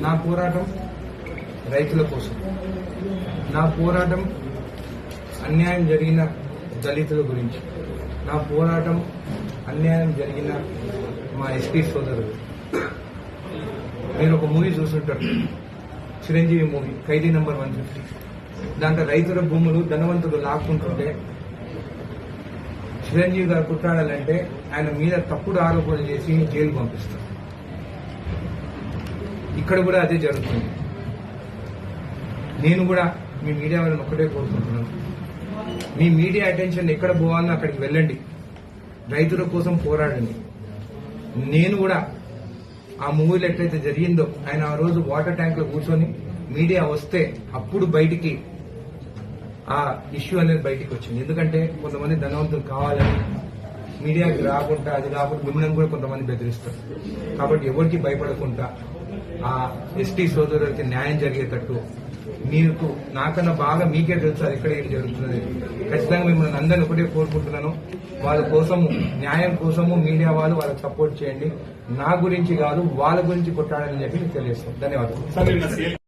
నా పోరాటం రైతుల కోసం, నా పోరాటం అన్యాయం జరిగిన దళితుల గురించి, నా పోరాటం అన్యాయం జరిగిన మా ఎస్పీ సోదరులు. మీరు ఒక మూవీ చూస్తుంటారు, చిరంజీవి మూవీ ఖైదీ నంబర్ 150. దాంట్లో రైతుల భూములు ధనవంతులు లాక్కుంటుంటే చిరంజీవి గారు కుట్టాడాలంటే ఆయన మీద తప్పుడు ఆరోపణలు చేసి జైలు పంపిస్తారు. ఇక్కడ కూడా అదే జరుగుతుంది. నేను కూడా మీ మీడియా వాళ్ళని ఒక్కటే కోరుకుంటున్నాను, మీ మీడియా అటెన్షన్ ఎక్కడ పోవాలో అక్కడికి వెళ్ళండి, రైతుల కోసం పోరాడండి. నేను కూడా ఆ మూవీలో ఎట్లయితే జరిగిందో, ఆయన ఆ రోజు వాటర్ ట్యాంక్ లో కూర్చొని మీడియా వస్తే అప్పుడు బయటికి ఆ ఇష్యూ అనేది బయటికి వచ్చింది. ఎందుకంటే కొంతమంది ధనవంతులు కావాలని మీడియాకి రాకుండా, అది కాకుండా మిమ్మల్ని కూడా కొంతమంది బెదిరిస్తారు. కాబట్టి ఎవరికి భయపడకుండా ఆ ఎస్టీ సోదరులకి న్యాయం జరిగేటట్టు, మీకు నాకన్నా బాగా మీకే తెలుసు అది ఎక్కడ ఏం జరుగుతున్నది. ఖచ్చితంగా మిమ్మల్ని అందరినీ ఒకటే కోరుకుంటున్నాను, వాళ్ళ కోసము, న్యాయం కోసము మీడియా వాళ్ళు వాళ్ళకి సపోర్ట్ చేయండి. నా గురించి కాదు, వాళ్ళ గురించి కొట్టాడని చెప్పి తెలియజేస్తాం. ధన్యవాదాలు.